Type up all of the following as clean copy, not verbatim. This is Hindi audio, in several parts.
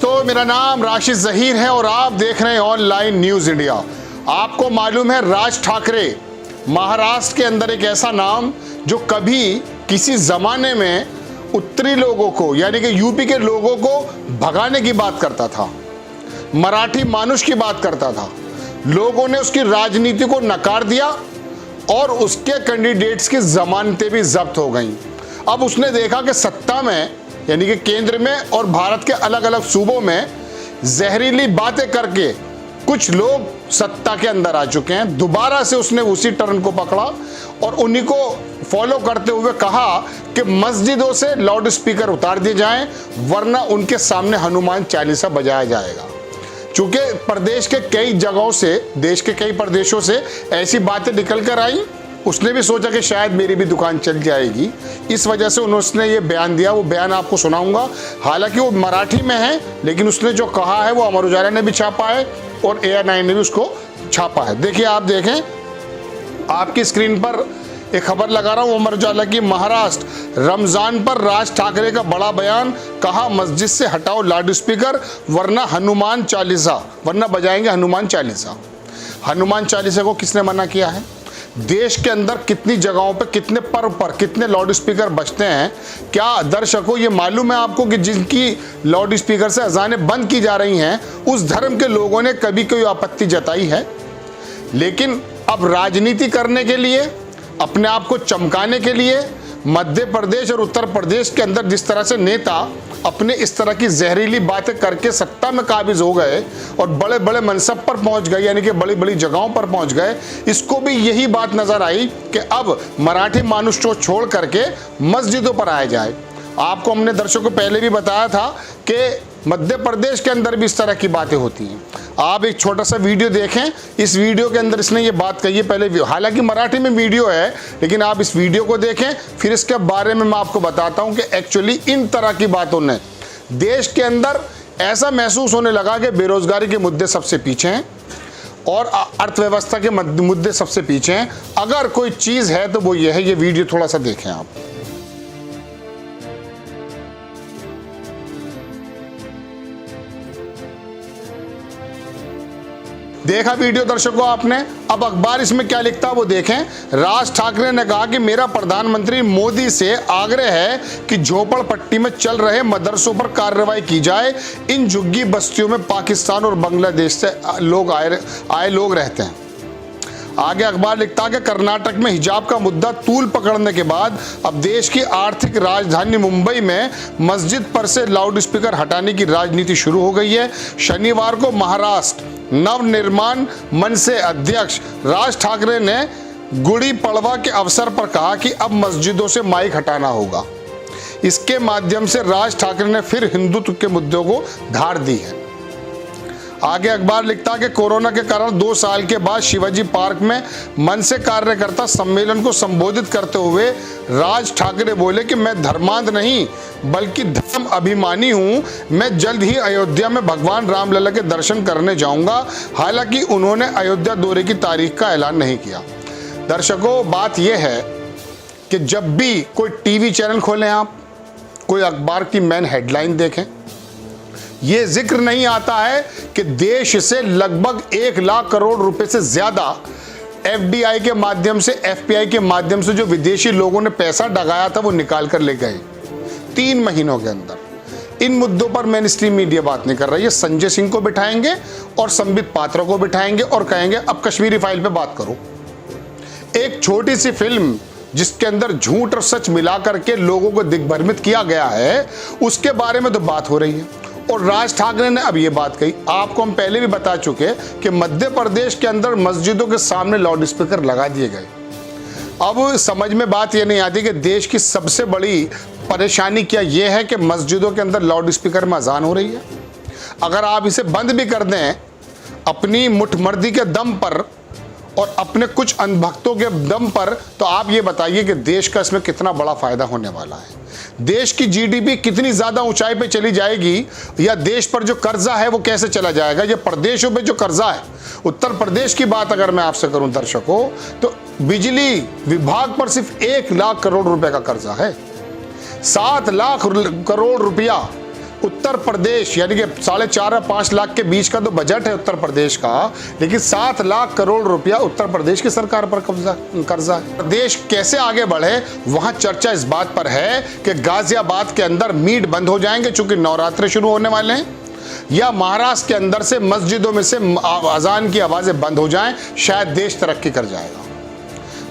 दोस्तों, मेरा नाम राशिद जहीर है और आप देख रहे हैं ऑनलाइन न्यूज इंडिया। आपको मालूम है, राज ठाकरे महाराष्ट्र के अंदर एक ऐसा नाम जो कभी किसी जमाने में उत्तरी लोगों को यानी कि यूपी के लोगों को भगाने की बात करता था, मराठी मानुष की बात करता था। लोगों ने उसकी राजनीति को नकार दिया और उसके कैंडिडेट्स की जमानतें भी जब्त हो गईं। अब उसने देखा कि सत्ता में यानी कि केंद्र में और भारत के अलग अलग सूबों में जहरीली बातें करके कुछ लोग सत्ता के अंदर आ चुके हैं। दोबारा से उसने उसी टर्न को पकड़ा और उन्हीं को फॉलो करते हुए कहा कि मस्जिदों से लाउड स्पीकर उतार दिए जाएं, वरना उनके सामने हनुमान चालीसा बजाया जाएगा। चूंकि प्रदेश के कई जगहों से, देश के कई प्रदेशों से ऐसी बातें निकल कर आई, उसने भी सोचा कि शायद मेरी भी दुकान चल जाएगी। इस वजह से उन्होंने ये बयान दिया। वो बयान आपको सुनाऊंगा। हालांकि वो मराठी में है, लेकिन उसने जो कहा है वो अमर उजाला ने भी छापा है और AR9 ने भी उसको छापा है। देखिए, आप देखें, आपकी स्क्रीन पर एक खबर लगा रहा हूं अमर उजाला की। महाराष्ट्र, रमजान पर राज ठाकरे का बड़ा बयान, कहा मस्जिद से हटाओ लाउड स्पीकर वरना हनुमान चालीसा, वरना बजाएंगे हनुमान चालीसा। हनुमान चालीसा को किसने मना किया है? देश के अंदर कितनी जगहों पे, कितने पर्व पर कितने लाउड स्पीकर बजते हैं? क्या दर्शकों ये मालूम है आपको कि जिनकी लाउड स्पीकर से अजानें बंद की जा रही हैं, उस धर्म के लोगों ने कभी कोई आपत्ति जताई है? लेकिन अब राजनीति करने के लिए, अपने आप को चमकाने के लिए मध्य प्रदेश और उत्तर प्रदेश के अंदर जिस तरह से नेता अपने इस तरह की जहरीली बातें करके सत्ता में काबिज हो गए और बड़े बड़े मनसब पर पहुंच गए, यानी कि बड़ी बड़ी जगहों पर पहुंच गए, इसको भी यही बात नजर आई कि अब मराठी मानुष को छोड़ करके मस्जिदों पर आया जाए। आपको हमने दर्शकों को पहले भी बताया था कि मध्य प्रदेश के अंदर भी इस तरह की बातें होती हैं। आप एक छोटा सा वीडियो देखें। इस वीडियो के अंदर इसने ये बात कही है पहले, हालांकि मराठी में वीडियो है, लेकिन आप इस वीडियो को देखें, फिर इसके बारे में मैं आपको बताता हूं कि एक्चुअली इन तरह की बातों ने देश के अंदर ऐसा महसूस होने लगा कि बेरोजगारी के मुद्दे सबसे पीछे हैं और अर्थव्यवस्था के मुद्दे सबसे पीछे हैं। अगर कोई चीज है तो वो ये है। ये वीडियो थोड़ा सा देखें आप। देखा वीडियो दर्शकों आपने? अब अखबार इसमें क्या लिखता है वो देखें। राज ठाकरे ने कहा कि मेरा प्रधानमंत्री मोदी से आग्रह है कि झोपड़पट्टी में चल रहे मदरसों पर कार्रवाई की जाए। इन झुग्गी बस्तियों में पाकिस्तान और बांग्लादेश से आए लोग रहते हैं। आगे अखबार लिखता है कि कर्नाटक में हिजाब का मुद्दा तूल पकड़ने के बाद अब देश की आर्थिक राजधानी मुंबई में मस्जिद पर से लाउड स्पीकर हटाने की राजनीति शुरू हो गई है। शनिवार को महाराष्ट्र नवनिर्माण मंच से अध्यक्ष राज ठाकरे ने गुड़ी पड़वा के अवसर पर कहा कि अब मस्जिदों से माइक हटाना होगा। इसके माध्यम से राज ठाकरे ने फिर हिंदुत्व के मुद्दों को धार दी है। आगे अखबार लिखता है कि कोरोना के कारण 2 साल के बाद शिवाजी पार्क में मनसे कार्यकर्ता सम्मेलन को संबोधित करते हुए राज ठाकरे बोले कि मैं धर्मांध नहीं बल्कि धर्म अभिमानी हूं। मैं जल्द ही अयोध्या में भगवान रामलला के दर्शन करने जाऊंगा। हालांकि उन्होंने अयोध्या दौरे की तारीख का ऐलान नहीं किया। दर्शकों, बात यह है कि जब भी कोई टीवी चैनल खोलें, आप कोई अखबार की मेन हेडलाइन देखें, ये जिक्र नहीं आता है कि देश से लगभग 1 लाख करोड़ रुपए से ज्यादा FDI के माध्यम से, FPI के माध्यम से जो विदेशी लोगों ने पैसा डगाया था वो निकाल कर ले गए 3 महीनों के अंदर। इन मुद्दों पर मेन स्ट्रीम मीडिया बात नहीं कर रही है। संजय सिंह को बिठाएंगे और संबित पात्रा को बिठाएंगे और कहेंगे अब कश्मीरी फाइल पे बात करो। एक छोटी सी फिल्म जिसके अंदर झूठ और सच मिला करके लोगों को दिग्भ्रमित किया गया है, उसके बारे में तो बात हो रही है। और राज ठाकरे ने अब ये बात कही। आपको हम पहले भी बता चुके कि मध्य प्रदेश के अंदर मस्जिदों के सामने लाउड स्पीकर लगा दिए गए। अब समझ में बात ये नहीं आती कि देश की सबसे बड़ी परेशानी क्या ये है कि मस्जिदों के अंदर लाउड स्पीकर में अजान हो रही है। अगर आप इसे बंद भी कर दें अपनी मुठमर्दी के दम पर और अपने कुछ अनभक्तों के दम पर, तो आप ये बताइए कि देश का इसमें कितना बड़ा फायदा होने वाला है। देश की GDP कितनी ज्यादा ऊंचाई पे चली जाएगी, या देश पर जो कर्जा है वो कैसे चला जाएगा। ये प्रदेशों पे जो कर्जा है, उत्तर प्रदेश की बात अगर मैं आपसे करूं दर्शकों, तो बिजली विभाग पर सिर्फ 1 लाख करोड़ रुपए का कर्जा है। 7 लाख करोड़ रुपया उत्तर प्रदेश यानी कि 4.5 या 5 लाख के बीच का तो बजट है उत्तर प्रदेश का, लेकिन 7 लाख करोड़ रुपया उत्तर प्रदेश की सरकार पर कर्जा है। देश कैसे आगे बढ़े, वहां चर्चा इस बात पर है कि गाजियाबाद के अंदर मीट बंद हो जाएंगे चूंकि नवरात्रे शुरू होने वाले हैं, या महाराष्ट्र के अंदर से मस्जिदों में से अजान की आवाजें बंद हो जाएं, शायद देश तरक्की कर जाएगा।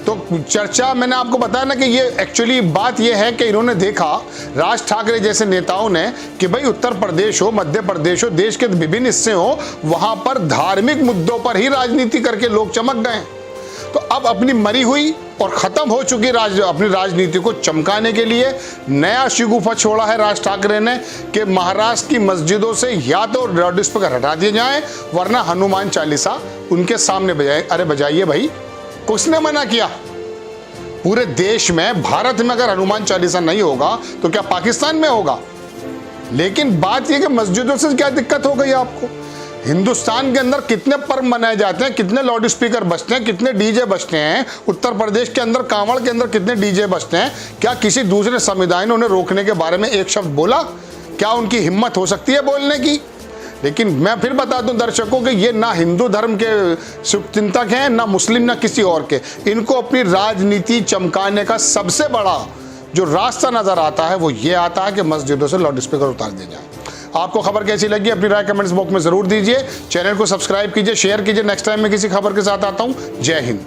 तो चर्चा मैंने आपको बताया ना कि ये एक्चुअली बात ये है कि इन्होंने देखा राज ठाकरे जैसे नेताओं ने कि भाई उत्तर प्रदेश हो, मध्य प्रदेश हो, देश के विभिन्न हिस्से हो, वहां पर धार्मिक मुद्दों पर ही राजनीति करके लोग चमक गए। तो अब अपनी मरी हुई और खत्म हो चुकी अपनी राजनीति को चमकाने के लिए नया शिगुफा छोड़ा है राज ठाकरे ने कि महाराष्ट्र की मस्जिदों से या तो लाउड स्पीकर हटा दिए जाएं, वरना हनुमान चालीसा उनके सामने बजाए। अरे बजाइए भाई, किसने मना किया? पूरे देश में, भारत में अगर हनुमान चालीसा नहीं होगा तो क्या पाकिस्तान में होगा? लेकिन बात यह कि मस्जिदों से क्या दिक्कत हो गई आपको? हिंदुस्तान के अंदर कितने पर्व मनाए जाते हैं, कितने लाउड स्पीकर बजते हैं, कितने डीजे बजते हैं। उत्तर प्रदेश के अंदर कांवड़ के अंदर कितने डीजे बजते हैं। क्या किसी दूसरे समुदाय ने उन्हें रोकने के बारे में एक शब्द बोला? क्या उनकी हिम्मत हो सकती है बोलने की? लेकिन मैं फिर बता दूं दर्शकों कि ये ना हिंदू धर्म के चिंतक हैं, ना मुस्लिम, ना किसी और के। इनको अपनी राजनीति चमकाने का सबसे बड़ा जो रास्ता नजर आता है वो ये आता है कि मस्जिदों से लाउड स्पीकर उतार दिए जाए। आपको खबर कैसी लगी अपनी राय कमेंट्स बॉक्स में जरूर दीजिए। चैनल को सब्सक्राइब कीजिए, शेयर कीजिए। नेक्स्ट टाइम मैं किसी खबर के साथ आता हूं। जय हिंद।